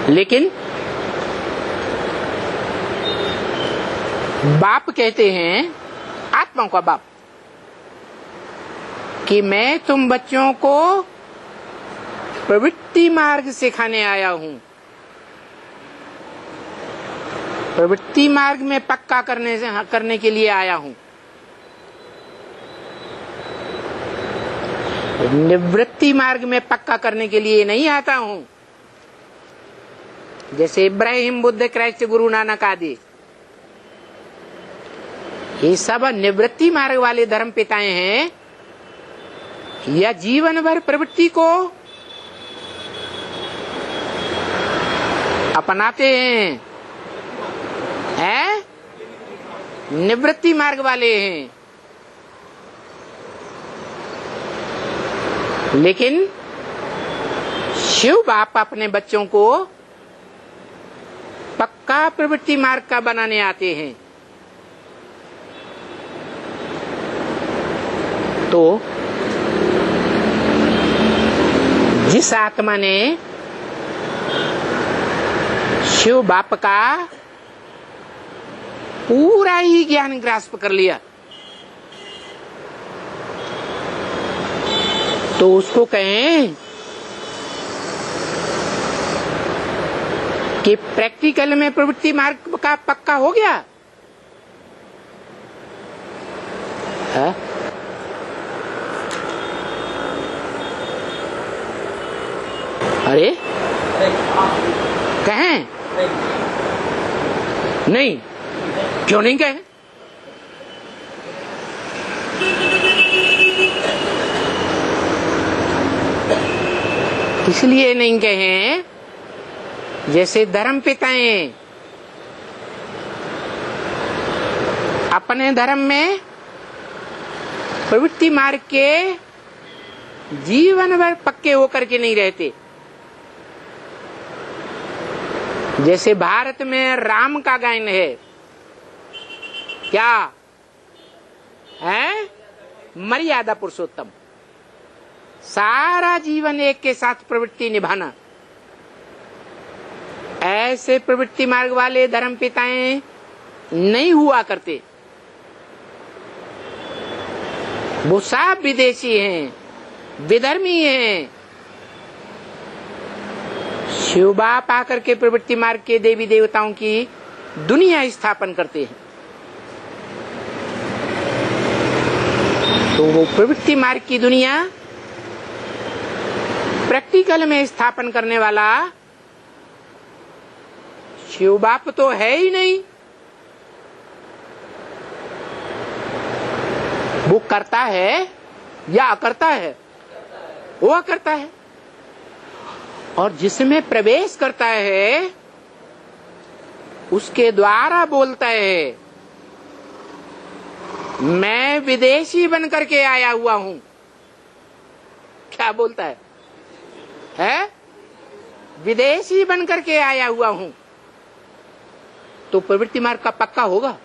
लेकिन बाप कहते हैं, आत्मा का बाप, कि मैं तुम बच्चों को प्रवृत्ति मार्ग सिखाने आया हूं, प्रवृत्ति मार्ग में पक्का करने के लिए आया हूं। निवृत्ति मार्ग में पक्का करने के लिए नहीं आता हूं। जैसे इब्राहिम, बुद्ध, क्राइस्ट, गुरु नानक आदि, ये सब निवृत्ति मार्ग वाले धर्म पिताएं हैं, या जीवन भर प्रवृत्ति को अपनाते हैं, निवृत्ति मार्ग वाले हैं। लेकिन शिव बाप अपने बच्चों को पक्का प्रवृत्ति मार्ग का बनाने आते हैं। तो जिस आत्मा ने शिव बाप का पूरा ही ज्ञान ग्रास्प कर लिया, तो उसको कहें कि प्रैक्टिकल में प्रवृत्ति मार्ग का पक्का हो गया है? अरे कहें नहीं, क्यों नहीं कहें? इसलिए नहीं कहें, जैसे धर्म पिताएं अपने धर्म में प्रवृत्ति मार्ग के जीवन भर पक्के होकर के नहीं रहते। जैसे भारत में राम का गायन है, क्या है? मर्यादा पुरुषोत्तम, सारा जीवन एक के साथ प्रवृत्ति निभाना। ऐसे प्रवृत्ति मार्ग वाले धर्म पिताएं नहीं हुआ करते, वो सब विदेशी हैं, विधर्मी हैं। शिव बाप आकर के प्रवृत्ति मार्ग के देवी देवताओं की दुनिया स्थापन करते हैं। तो वो प्रवृत्ति मार्ग की दुनिया प्रैक्टिकल में स्थापन करने वाला शिव बाप तो है ही नहीं। वो करता है या अकर्ता है? वो अकर्ता है। और जिसमें प्रवेश करता है उसके द्वारा बोलता है, मैं विदेशी बन करके आया हुआ हूं। क्या बोलता है? विदेशी बन करके आया हुआ हूं। तो प्रवृत्ति मार्ग का पक्का होगा?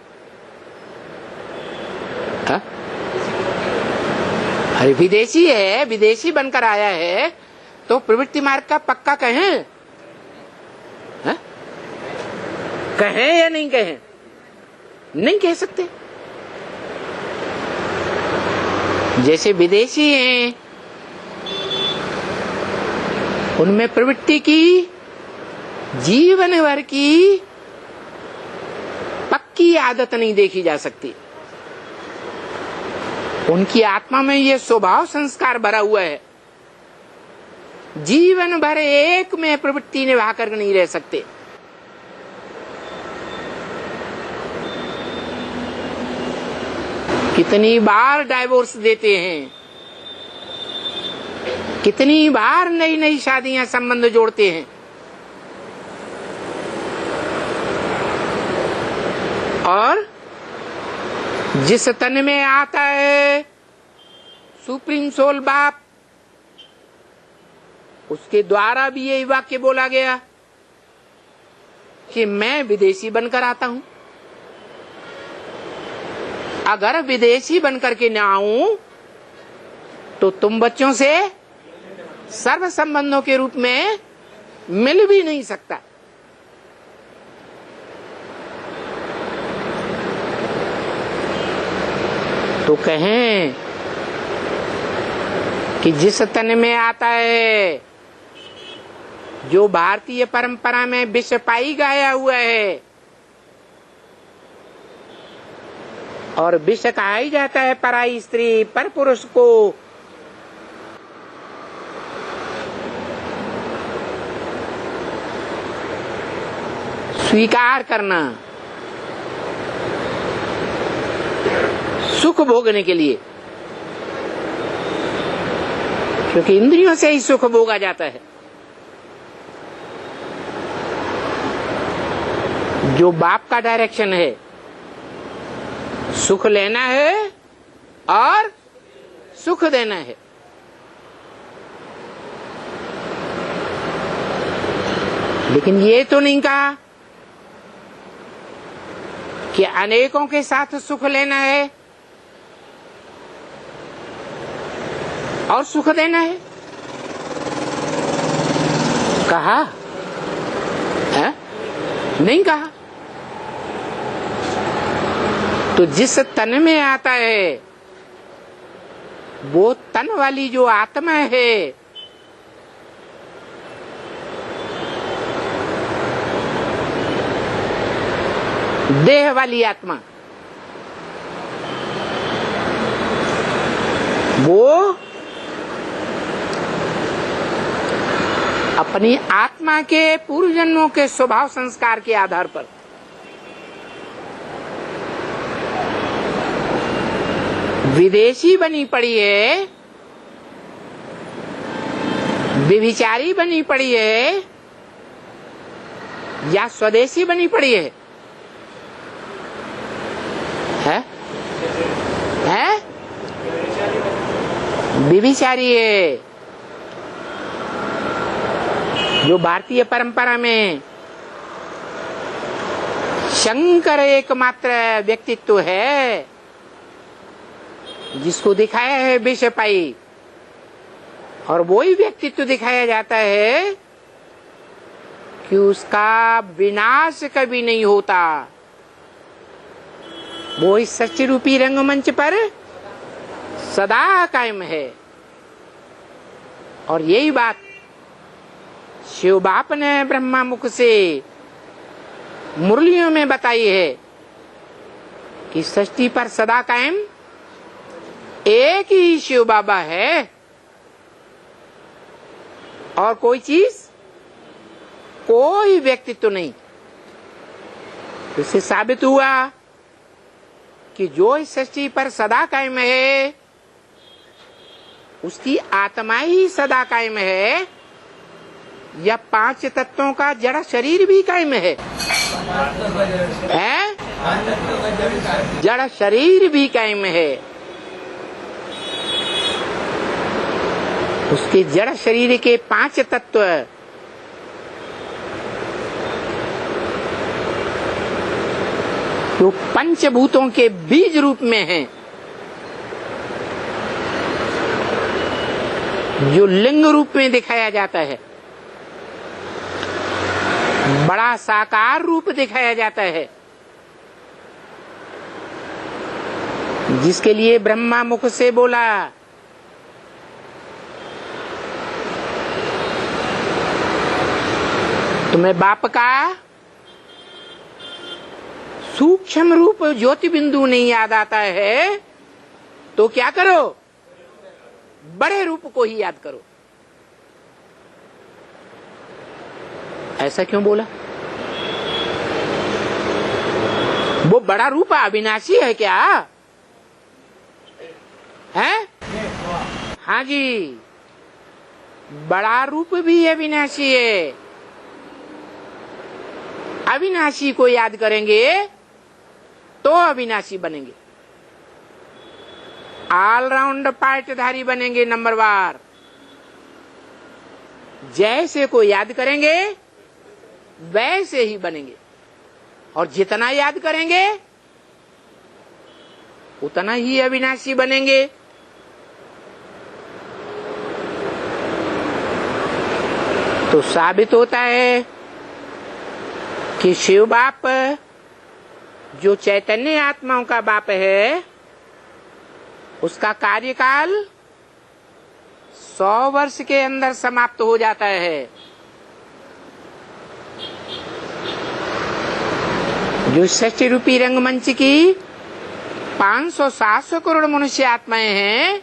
हा? अरे विदेशी है, विदेशी बनकर आया है, तो प्रवृत्ति मार्ग का पक्का कहें? कहें या नहीं कहें? नहीं कह सकते। जैसे विदेशी हैं, उनमें प्रवृत्ति की जीवन भर की पक्की आदत नहीं देखी जा सकती। उनकी आत्मा में ये स्वभाव संस्कार भरा हुआ है, जीवन भर एक में प्रवृत्ति निभा कर नहीं रह सकते। कितनी बार डाइवोर्स देते हैं, कितनी बार नई नई शादियां संबंध जोड़ते हैं, और जिस तन में आता है सुप्रीम सोल बाप, उसके द्वारा भी यही वाक्य बोला गया कि मैं विदेशी बनकर आता हूं। अगर विदेशी बनकर के न आऊं तो तुम बच्चों से सर्व संबंधों के रूप में मिल भी नहीं सकता। तो कहें कि जिस तन में आता है, जो भारतीय परंपरा में विष पाई गाया हुआ है, और विष कहा ही जाता है पराई स्त्री पर पुरुष को, स्वीकार करना सुख भोगने के लिए, क्योंकि इंद्रियों से ही सुख भोगा जाता है। जो बाप का डायरेक्शन है, सुख लेना है और सुख देना है। लेकिन ये तो नहीं कहा कि अनेकों के साथ सुख लेना है और सुख देना है। कहा है? नहीं कहा। तो जिस तन में आता है, वो तन वाली जो आत्मा है, देह वाली आत्मा, वो अपनी आत्मा के पूर्व जन्मों के स्वभाव संस्कार के आधार पर विदेशी बनी पड़ी है, व्यभिचारी बनी पड़ी है, या स्वदेशी बनी पड़ी है? है? व्यभिचारी है। जो भारतीय परंपरा में शंकर एकमात्र व्यक्तित्व है, जिसको दिखाया है विष पाई, और वो ही व्यक्तित्व दिखाया जाता है कि उसका विनाश कभी नहीं होता। वो इस सच्चे रूपी रंगमंच पर सदा कायम है। और यही बात शिव बाप ने ब्रह्मा मुख से मुरलियों में बताई है कि सृष्टि पर सदा कायम एक ही शिव बाबा है, और कोई चीज, कोई व्यक्तित्व नहीं। इससे साबित हुआ कि जो इस सृष्टि पर सदा कायम है, उसकी आत्मा ही सदा कायम है, या पांच तत्वों का जड़ शरीर भी कायम है? जड़ शरीर भी कायम है। उसके जड़ शरीर के पांच तत्व जो पंचभूतों के बीज रूप में हैं, जो लिंग रूप में दिखाया जाता है, बड़ा साकार रूप दिखाया जाता है, जिसके लिए ब्रह्मा मुख से बोला तुम्हें बाप का सूक्ष्म रूप ज्योति बिंदु नहीं याद आता है, तो क्या करो? बड़े रूप को ही याद करो। ऐसा क्यों बोला? वो बड़ा रूप अविनाशी है क्या? है? हाँ जी, बड़ा रूप भी अविनाशी है। अविनाशी को याद करेंगे तो अविनाशी बनेंगे, ऑलराउंड पार्टधारी बनेंगे, नंबरवार। जैसे को याद करेंगे वैसे ही बनेंगे, और जितना याद करेंगे उतना ही अविनाशी बनेंगे। तो साबित होता है कि शिव बाप जो चैतन्य आत्माओं का बाप है, उसका कार्यकाल 100 वर्ष के अंदर समाप्त हो जाता है। जो सृष्टि रूपी रंगमंच की 500-700 करोड़ मनुष्य आत्माएं हैं,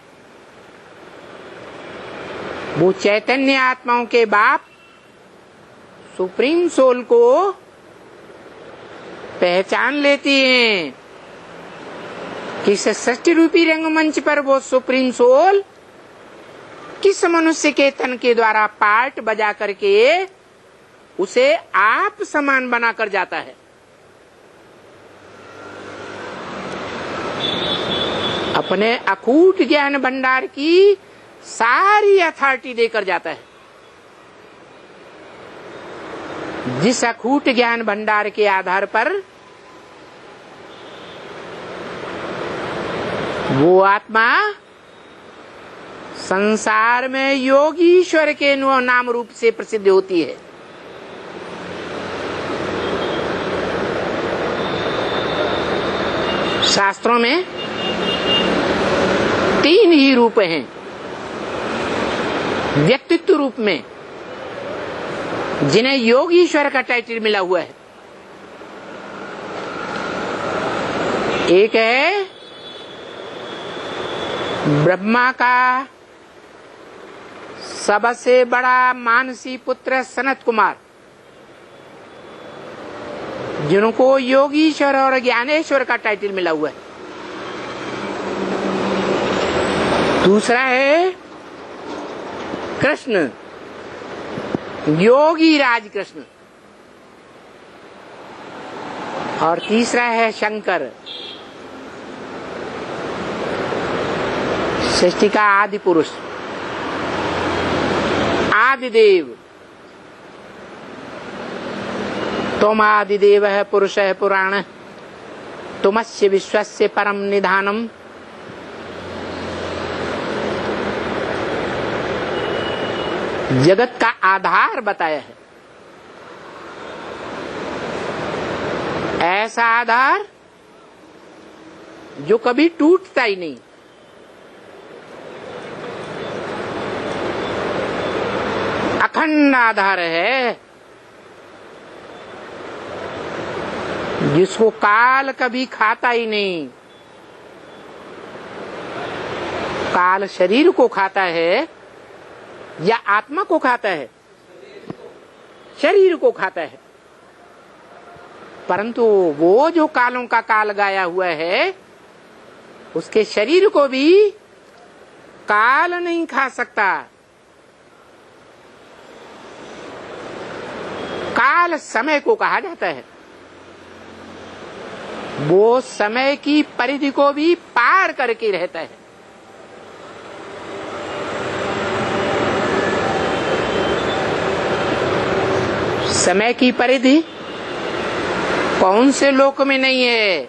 वो चैतन्य आत्माओं के बाप सुप्रीम सोल को पहचान लेती हैं कि इस सृष्टि रूपी रंगमंच पर वो सुप्रीम सोल किस मनुष्य के तन के द्वारा पार्ट बजा करके उसे आप समान बनाकर जाता है। अपने अकूट ज्ञान भंडार की सारी अथॉरिटी देकर जाता है। जिस अकूट ज्ञान भंडार के आधार पर वो आत्मा संसार में योगीश्वर के नाम रूप से प्रसिद्ध होती है। शास्त्रों में 3 ही रूप हैं व्यक्तित्व रूप में, जिन्हें योगीश्वर का टाइटल मिला हुआ है। एक है ब्रह्मा का सबसे बड़ा मानसी पुत्र सनत कुमार, जिनको योगीश्वर और ज्ञानेश्वर का टाइटल मिला हुआ है। दूसरा है कृष्ण, योगी राज कृष्ण, और तीसरा है शंकर, सृष्टि का आदि पुरुष, आदिदेव। तुम आदिदेव है, पुरुष है पुराण, तुमस्य विश्वस्य परम निधानम। जगत का आधार बताया है, ऐसा आधार जो कभी टूटता ही नहीं। अखंड आधार है, जिसको काल कभी खाता ही नहीं। काल शरीर को खाता है या आत्मा को खाता है? शरीर को खाता है। परंतु वो जो कालों का काल गाया हुआ है, उसके शरीर को भी काल नहीं खा सकता। काल समय को कहा जाता है। वो समय की परिधि को भी पार करके रहता है। समय की परिधि कौन से लोक में नहीं है?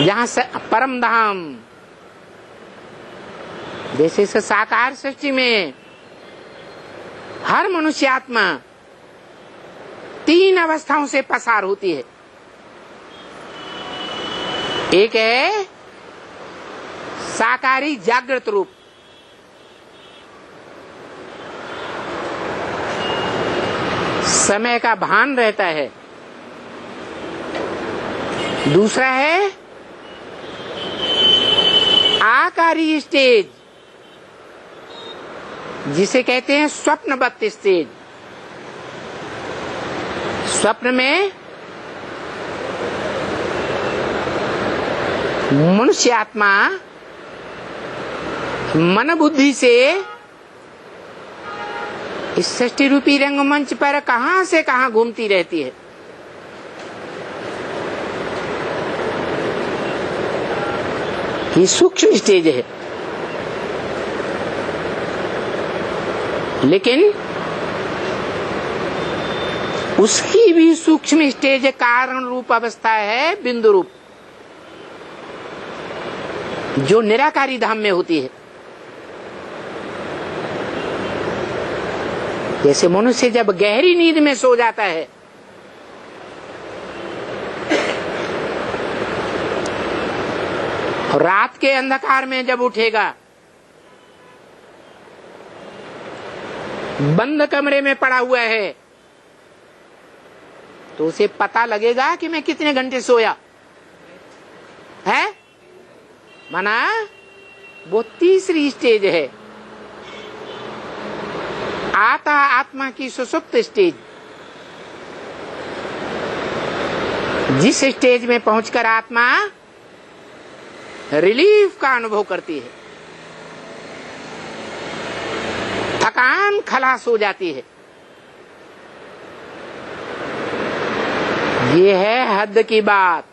जहां से परम धाम, जैसे इस साकार सृष्टि में हर मनुष्य आत्मा 3 अवस्थाओं से पसार होती है। एक है साकारी जागृत रूप, समय का भान रहता है। दूसरा है आकारी स्टेज, जिसे कहते हैं स्वप्नवत स्टेज। स्वप्न में मनुष्य आत्मा मन बुद्धि से इस सृष्टि रूपी रंगमंच पर कहां से कहां घूमती रहती है। ये सूक्ष्म स्टेज है, लेकिन उसकी भी सूक्ष्म स्टेज कारण रूप अवस्था है बिंदु रूप, जो निराकारी धाम में होती है। जैसे मनुष्य जब गहरी नींद में सो जाता है रात के अंधकार में जब उठेगा, बंद कमरे में पड़ा हुआ है, तो उसे पता लगेगा कि मैं कितने घंटे सोया है। माना वो तीसरी स्टेज है, आता आत्मा की सुसुप्त स्टेज। जिस स्टेज में पहुंचकर आत्मा रिलीफ का अनुभव करती है, थकान खलास हो जाती है, ये है हद की बात।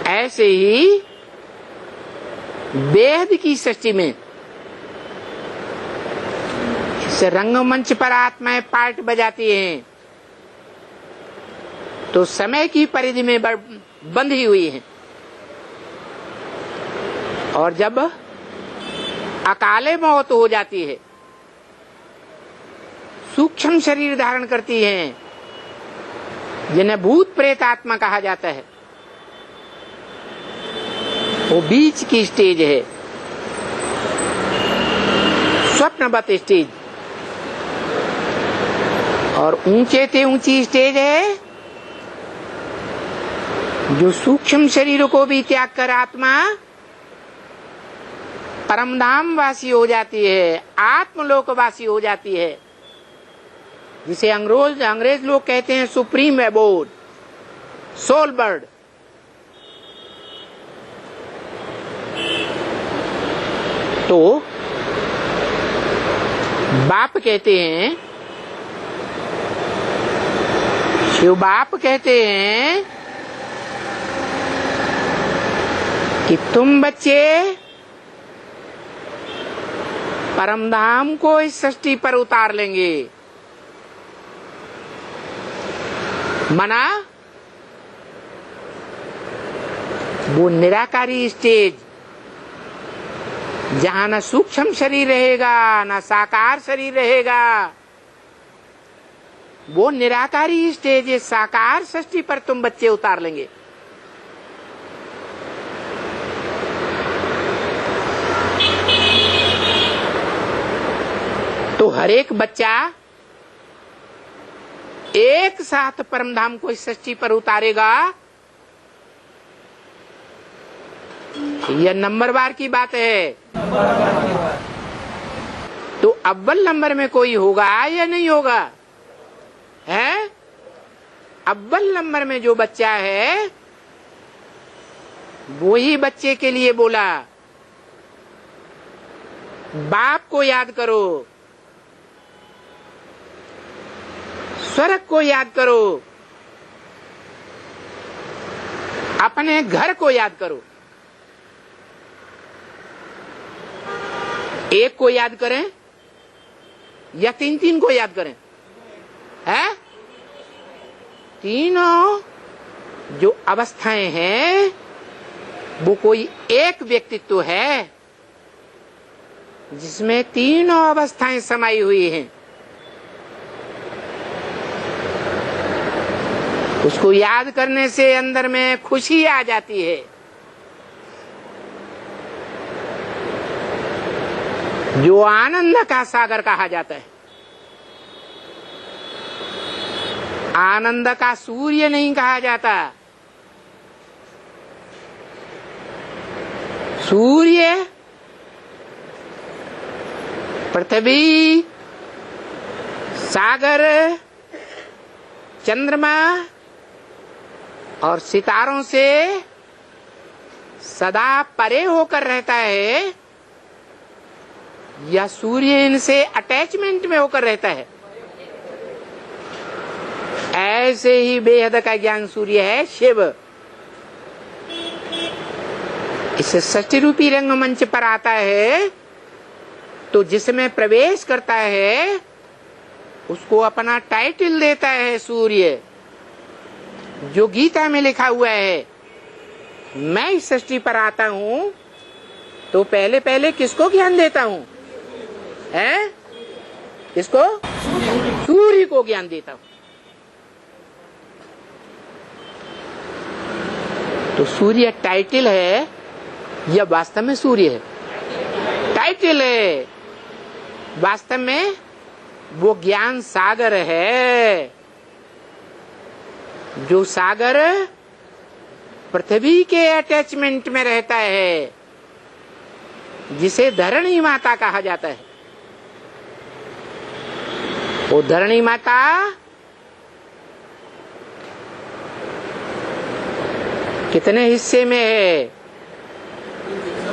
ऐसे ही बेहद की सृष्टि में इस रंगमंच पर आत्माएं पार्ट बजाती हैं तो समय की परिधि में बंधी हुई हैं, और जब अकाले मौत हो जाती है, सूक्ष्म शरीर धारण करती हैं, जिन्हें भूत प्रेत आत्मा कहा जाता है, वो बीच की स्टेज है, स्वप्नवत स्टेज। और ऊंचे से ऊंची स्टेज है जो सूक्ष्म शरीरों को भी त्याग कर आत्मा परमधाम वासी हो जाती है, आत्मलोक वासी हो जाती है, जिसे अंग्रेज लोग कहते हैं सुप्रीम एबोर्ड, सोल बर्ड। तो बाप कहते हैं, शिव बाप कहते हैं कि तुम बच्चे परमधाम को इस सृष्टि पर उतार लेंगे। मना वो निराकारी स्टेज जहां न सूक्ष्म शरीर रहेगा न साकार शरीर रहेगा, वो निराकारी स्टेज इस साकार सृष्टि पर तुम बच्चे उतार लेंगे। तो हर एक बच्चा एक साथ परमधाम को इस सृष्टि पर उतारेगा। यह नंबरवार की बात है। तो अव्वल नंबर में कोई होगा या नहीं होगा? है अव्वल नंबर में जो बच्चा है वो ही बच्चे के लिए बोला, बाप को याद करो, स्वर्ग को याद करो, अपने घर को याद करो। एक को याद करें या तीन तीन को याद करें? है तीनों जो अवस्थाएं हैं वो कोई एक व्यक्तित्व है जिसमें तीनों अवस्थाएं समाई हुई हैं। उसको याद करने से अंदर में खुशी आ जाती है। जो आनंद का सागर कहा जाता है। आनंद का सूर्य नहीं कहा जाता। सूर्य, पृथ्वी, सागर, चंद्रमा और सितारों से सदा परे होकर रहता है या सूर्य इनसे अटैचमेंट में होकर रहता है। ऐसे ही बेहद का ज्ञान सूर्य है शिव। इस सृष्टि रूपी रंगमंच पर आता है तो जिसमें प्रवेश करता है उसको अपना टाइटल देता है सूर्य, जो गीता में लिखा हुआ है। मैं इस सृष्टि पर आता हूं तो पहले पहले किसको ज्ञान देता हूं? है किसको? सूर्य को ज्ञान देता हूं। तो सूर्य टाइटल है या वास्तव में सूर्य है? टाइटल है। वास्तव में वो ज्ञान सागर है, जो सागर पृथ्वी के अटैचमेंट में रहता है, जिसे धरणी माता कहा जाता है। वो धरणी माता कितने हिस्से में है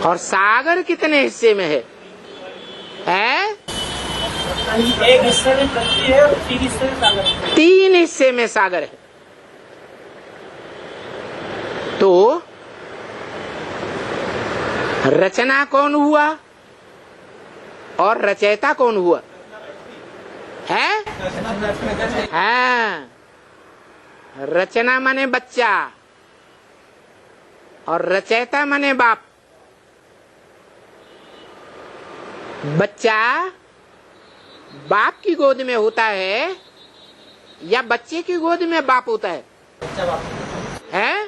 और सागर कितने हिस्से में है? एक हिस्से में पृथ्वी है और 3 हिस्से में सागर है। 3 हिस्से में सागर है। तो रचना कौन हुआ और रचयिता कौन हुआ? है? हाँ, रचना माने बच्चा और रचयिता माने बाप। बच्चा बाप की गोद में होता है या बच्चे की गोद में बाप होता है? है?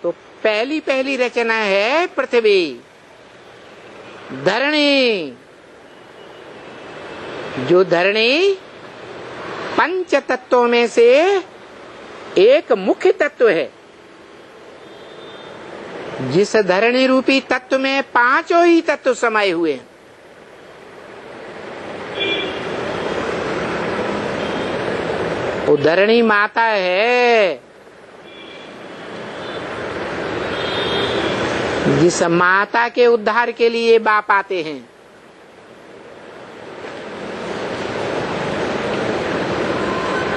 तो पहली रचना है पृथ्वी, धरणी। जो धरणी पंच तत्वों में से एक मुख्य तत्व है। जिस धरणी रूपी तत्व में 5 ही तत्व समाये हुए हैं। वो धरणी माता है। जिस माता के उद्धार के लिए बाप आते हैं।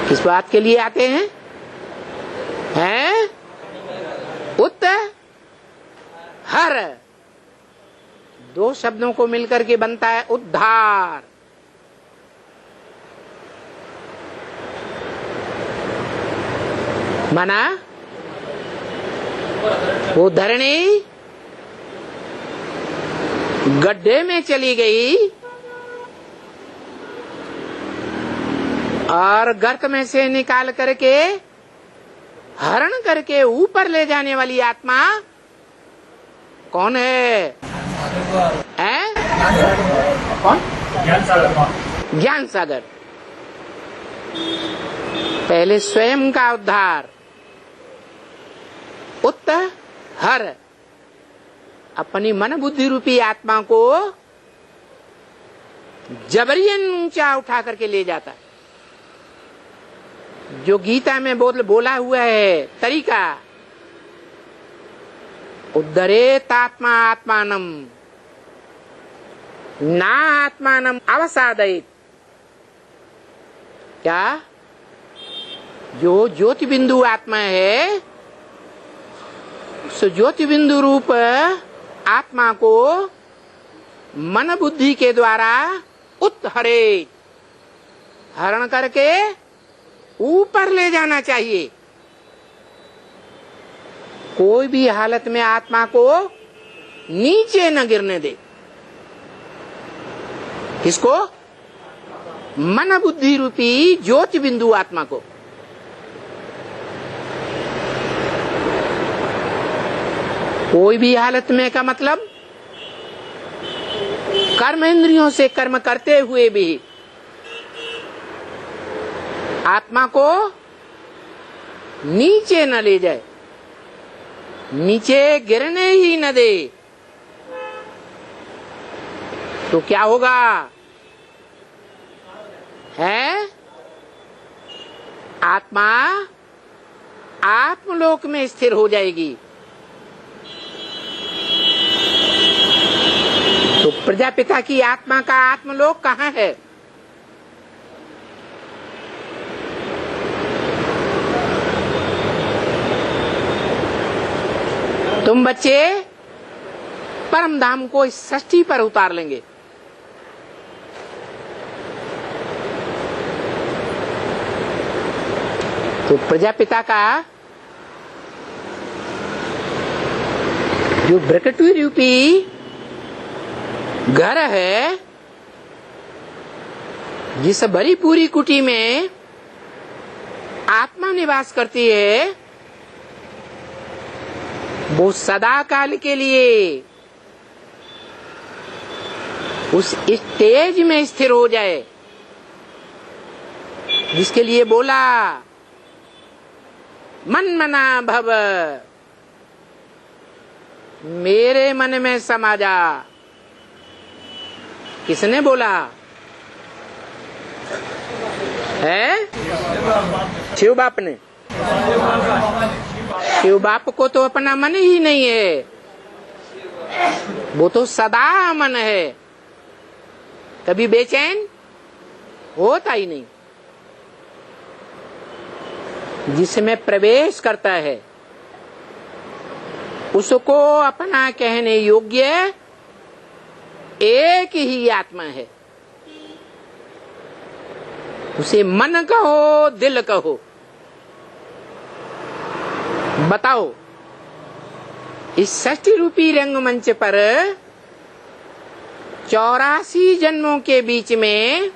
किस बात के लिए आते हैं? हैं? हर 2 शब्दों को मिलकर के बनता है उद्धार। माना वो धरणी गड्ढे में चली गई और गर्त में से निकाल करके हरण करके ऊपर ले जाने वाली आत्मा कौन है? कौन? ज्ञान सागर। पहले स्वयं का उद्धार, हर अपनी मन बुद्धि रूपी आत्मा को जबरियन ऊंचा उठा करके ले जाता है। जो गीता में बोला हुआ है तरीका, उद्धरेत आत्मा आत्मानम ना आत्मानम अवसादयेत। क्या? जो ज्योति बिंदु आत्मा है, उस ज्योति बिंदु रूप आत्मा को मन बुद्धि के द्वारा उत्हरे हरण करके ऊपर ले जाना चाहिए। कोई भी हालत में आत्मा को नीचे न गिरने दे। किसको? मन बुद्धि रूपी ज्योति बिंदु आत्मा को। कोई भी हालत में का मतलब कर्म इंद्रियों से कर्म करते हुए भी आत्मा को नीचे न ले जाए, नीचे गिरने ही न दे। तो क्या होगा? है आत्मा आत्मलोक में स्थिर हो जाएगी। तो प्रजापिता की आत्मा का आत्मलोक कहाँ है? तुम बच्चे परम धाम को इस सृष्टि पर उतार लेंगे। तो प्रजापिता का जो ब्रकटवी रूपी घर है, जिस बड़ी पूरी कुटी में आत्मा निवास करती है, वो सदा काल के लिए उस स्टेज में स्थिर हो जाए जिसके लिए बोला मन मना भव, मेरे मन में समा जा। किसने बोला है? शिव बाप ने। शिव बाप को तो अपना मन ही नहीं है, वो तो सदा मन है, कभी बेचैन होता ही नहीं। जिसमें प्रवेश करता है उसको अपना कहने योग्य एक ही आत्मा है। उसे मन कहो दिल कहो। बताओ, इस सृष्टि रूपी रंगमंच पर 84 जन्मों के बीच में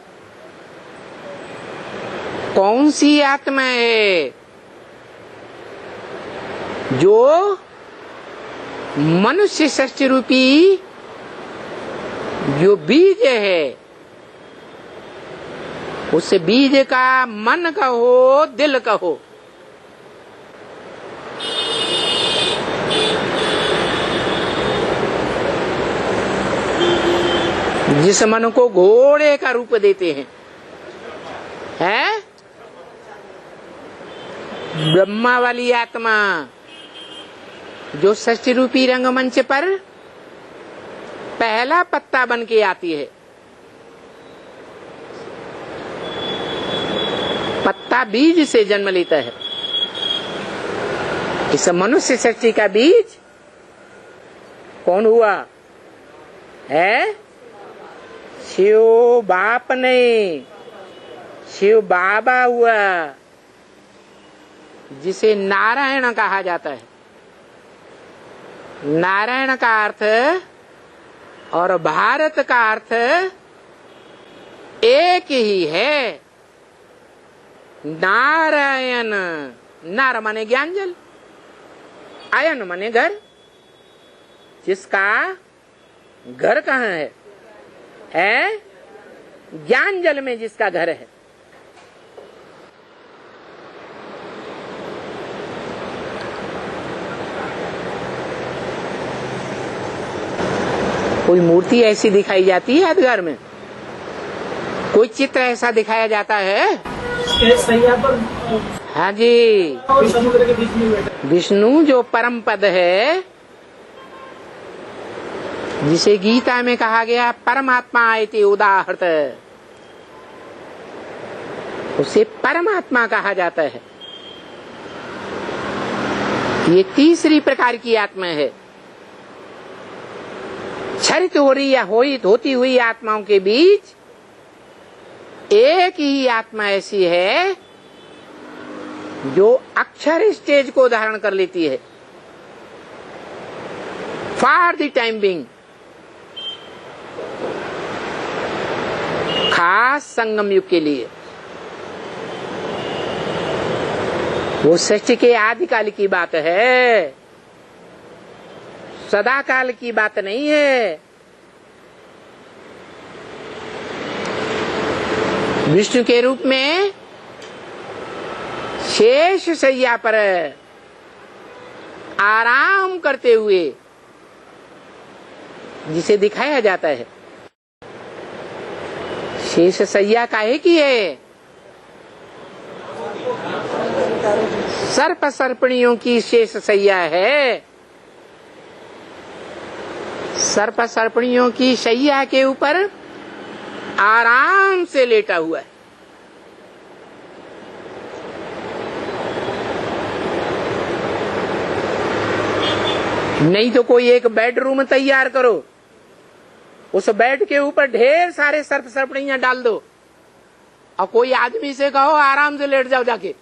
कौन सी आत्मा है जो मनुष्य सृष्टि रूपी जो बीज है, उस बीज का मन कहो दिल कहो। जिस मन को घोड़े का रूप देते हैं, है ब्रह्मा वाली आत्मा जो सृष्टि रूपी रंगमंच पर पहला पत्ता बन के आती है। पत्ता बीज से जन्म लेता है। इस मनुष्य सृष्टि का बीज कौन हुआ है? शिव बाप नहीं, शिव बाबा हुआ, जिसे नारायण कहा जाता है। नारायण का अर्थ और भारत का अर्थ एक ही है। नारायण, नार माने ज्ञान जल, आयन माने घर। जिसका घर कहाँ है? ज्ञान जल में जिसका घर है। कोई मूर्ति ऐसी दिखाई जाती है यादगार में? कोई चित्र ऐसा दिखाया जाता है? हाँ जी, विष्णु जो परम पद है, जिसे गीता में कहा गया परमात्मा इति उदाहृत, उसे परमात्मा कहा जाता है। ये तीसरी प्रकार की आत्मा है। क्षरित हो रही या होती हुई आत्माओं के बीच एक ही आत्मा ऐसी है जो अक्षर स्टेज को धारण कर लेती है फॉर द टाइम बिंग, खास संगम युग के लिए। वो सृष्टि के आदिकाल की बात है, सदा काल की बात नहीं है। विष्णु के रूप में शेष शैया पर आराम करते हुए जिसे दिखाया जाता है। शेष शैया काहे की है? सर्प सर्पणियों की शेष शैया है। सर्प सर्पणियों की शैया के ऊपर आराम से लेटा हुआ है। नहीं तो कोई एक बेडरूम तैयार करो, उस बेड के ऊपर ढेर सारे सर्प सर्पणियां डाल दो और कोई आदमी से कहो आराम से लेट जाओ, जाके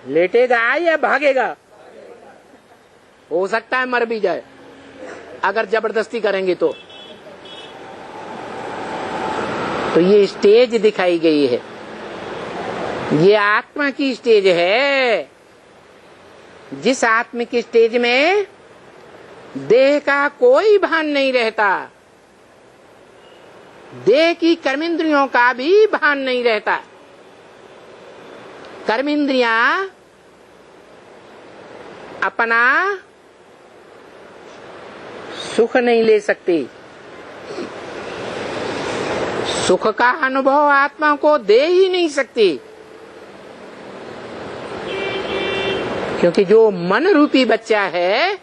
लेटेगा या भागेगा? हो सकता है मर भी जाए अगर जबरदस्ती करेंगे तो ये स्टेज दिखाई गई है, ये आत्मा की स्टेज है। जिस आत्मिक स्टेज में देह का कोई भान नहीं रहता, देह की कर्मेंद्रियों का भी भान नहीं रहता, कर्मेंद्रियां अपना सुख नहीं ले सकती, सुख का अनुभव आत्मा को दे ही नहीं सकती, क्योंकि जो मन रूपी बच्चा है,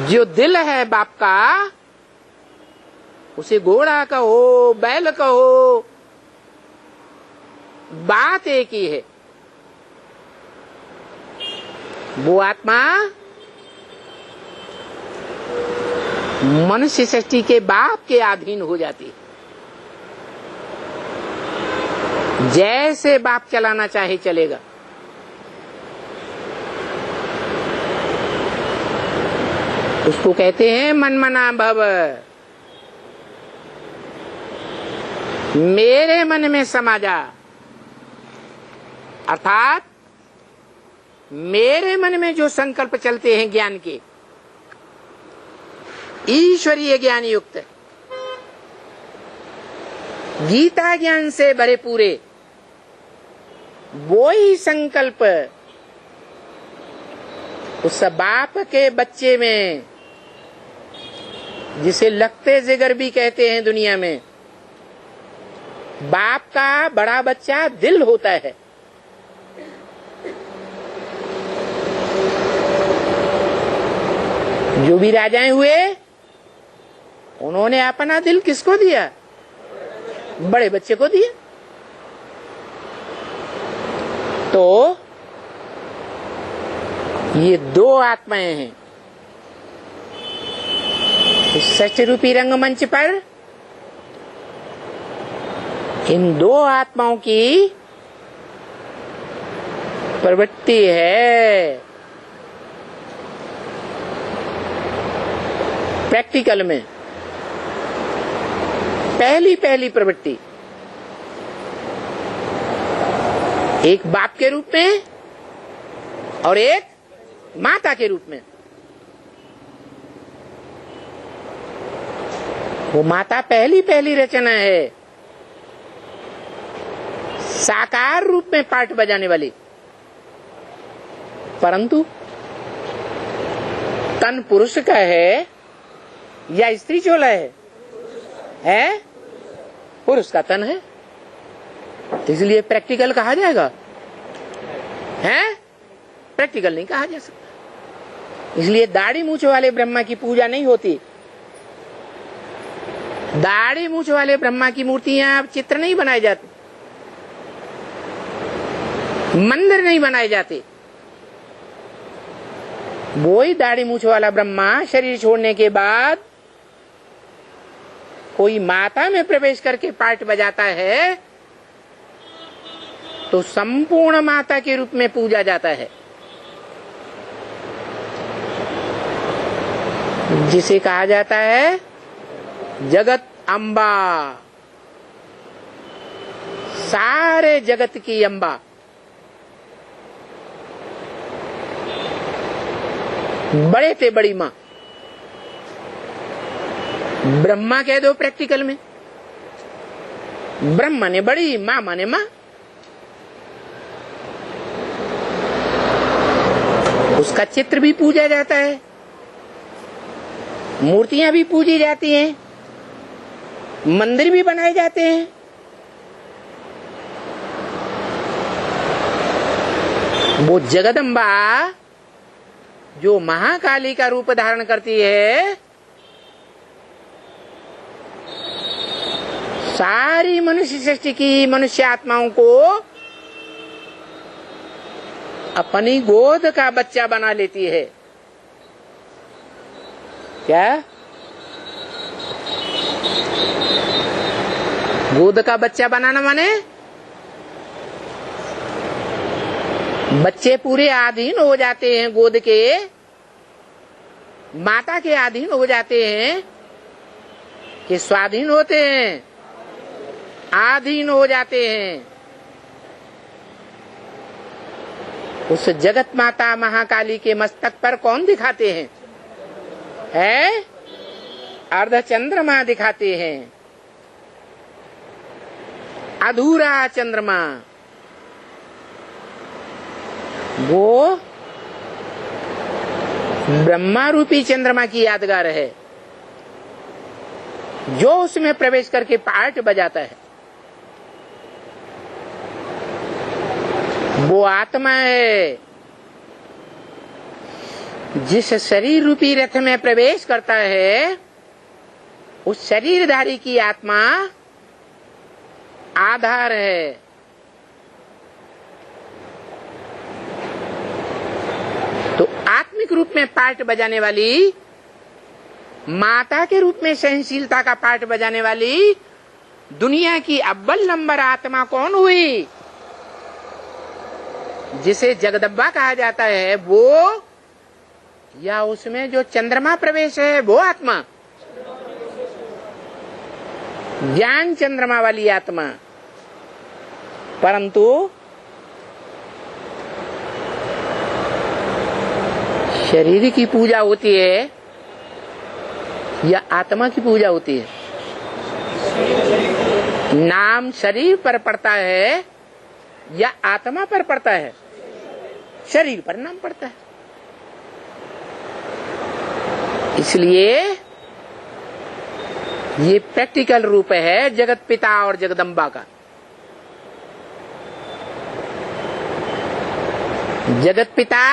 जो दिल है बाप का, उसे घोड़ा कहो, बैल कहो, बात एक ही है। वो आत्मा मनुष्य सृष्टि के बाप के अधीन हो जाती है। जैसे बाप चलाना चाहे चलेगा। उसको कहते हैं मनमना भव, मेरे मन में समा जा, अर्थात मेरे मन में जो संकल्प चलते हैं ज्ञान के, ईश्वरीय ज्ञान युक्त, गीता ज्ञान से भरे पूरे, वो ही संकल्प उस बाप के बच्चे में, जिसे लगते जिगर भी कहते हैं दुनिया में, बाप का बड़ा बच्चा दिल होता है। जो भी राजाएं हुए, उन्होंने अपना दिल किसको दिया? बड़े बच्चे को दिया। तो ये दो आत्माएं हैं इस सच रूपी रंगमंच पर। इन दो आत्माओं की प्रवृत्ति है प्रैक्टिकल में, पहली प्रवृत्ति एक बाप के रूप में और एक माता के रूप में। वो माता पहली रचना है, साकार रूप में पार्ट बजाने वाली, परंतु तन पुरुष का है या स्त्री चोला है? पुरुष का तन है, इसलिए प्रैक्टिकल कहा जाएगा, है? प्रैक्टिकल नहीं कहा जा सकता। इसलिए दाढ़ी मूछ वाले ब्रह्मा की पूजा नहीं होती। दाढ़ी मूछ वाले ब्रह्मा की मूर्तियां अब चित्र नहीं बनाए जाते, मंदिर नहीं बनाए जाते। वो ही दाढ़ी मूछ वाला ब्रह्मा शरीर छोड़ने के बाद कोई माता में प्रवेश करके पार्ट बजाता है तो संपूर्ण माता के रूप में पूजा जाता है, जिसे कहा जाता है जगत अम्बा, सारे जगत की अम्बा। बड़े थे बड़ी माँ, ब्रह्मा कह दो प्रैक्टिकल में, ब्रह्मा ने बड़ी, माँ माने माँ। उसका चित्र भी पूजा जाता है, मूर्तियां भी पूजी जाती हैं, मंदिर भी बनाए जाते हैं। वो जगदम्बा जो महाकाली का रूप धारण करती है, सारी मनुष्य सृष्टि की मनुष्य आत्माओं को अपनी गोद का बच्चा बना लेती है। क्या? गोद का बच्चा बनाना माने बच्चे पूरे अधीन हो जाते हैं, गोद के माता के अधीन हो जाते हैं कि स्वाधीन होते हैं, आधीन हो जाते हैं। उस जगत माता महाकाली के मस्तक पर कौन दिखाते हैं? है अर्ध चंद्रमा दिखाते हैं, अधूरा चंद्रमा। वो ब्रह्मा रूपी चंद्रमा की यादगार है, जो उसमें प्रवेश करके पार्ट बजाता है। वो आत्मा है जिस शरीर रूपी रथ में प्रवेश करता है, उस शरीरधारी की आत्मा आधार है। तो आत्मिक रूप में पार्ट बजाने वाली, माता के रूप में सहनशीलता का पार्ट बजाने वाली दुनिया की अव्वल नंबर आत्मा कौन हुई? जिसे जगदम्बा कहा जाता है वो, या उसमें जो चंद्रमा प्रवेश है वो आत्मा? ज्ञान चंद्रमा वाली आत्मा। परंतु शरीर की पूजा होती है या आत्मा की पूजा होती है? नाम शरीर पर पड़ता है या आत्मा पर पड़ता है? शरीर पर नाम पड़ता है। इसलिए ये प्रैक्टिकल रूप है जगत पिता और जगदम्बा का। जगत पिता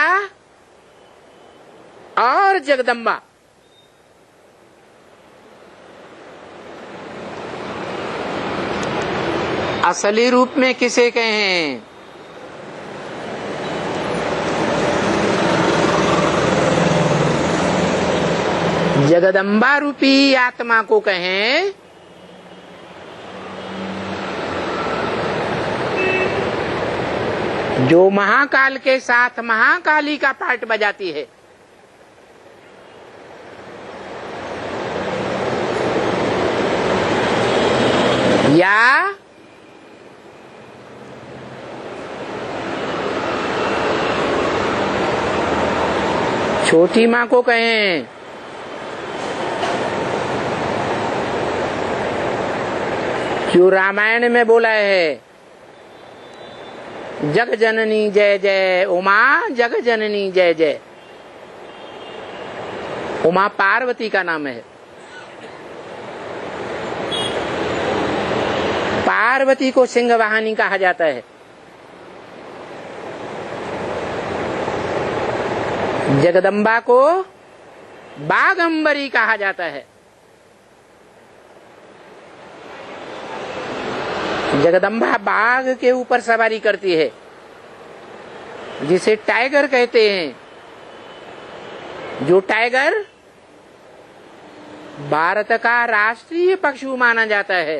और जगदम्बा असली रूप में किसे कहें? जगदम्बा रूपी आत्मा को कहें, जो महाकाल के साथ महाकाली का पार्ट बजाती है। या छोटी माँ को कहें, जो रामायण में बोला है, जग जननी जय जय उमा, जग जननी जय जय। उमा पार्वती का नाम है। पार्वती को सिंहवाहिनी कहा जाता है। जगदम्बा को बागंबरी कहा जाता है। जगदम्बा बाघ के ऊपर सवारी करती है, जिसे टाइगर कहते हैं। जो टाइगर भारत का राष्ट्रीय पशु माना जाता है।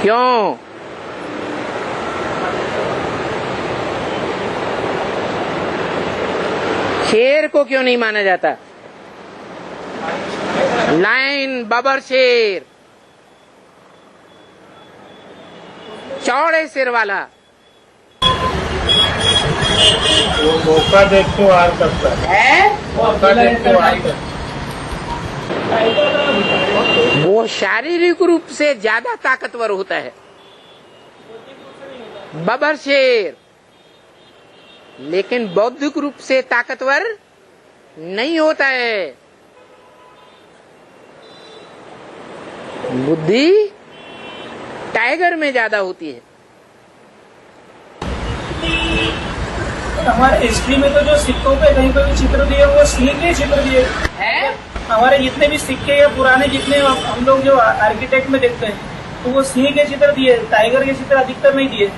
क्यों? शेर को क्यों नहीं माना जाता? लायन, बबर शेर, चौड़े सिर वाला। वो मौका देख के वार करता है। मौका देख के वार करता है। वो शारीरिक रूप से ज्यादा ताकतवर होता है, बबर शेर, लेकिन बौद्धिक रूप से ताकतवर नहीं होता है। बुद्धि टाइगर में ज्यादा होती है। हमारे हिस्ट्री में तो जो सिक्कों पे कहीं पे भी चित्र दिए वो सिंह के चित्र दिए हैं। हमारे जितने भी सिक्के या पुराने जितने हम लोग जो आर्किटेक्ट में देखते हैं, तो वो सिंह के चित्र दिए, टाइगर के चित्र अधिकतर नहीं दिए।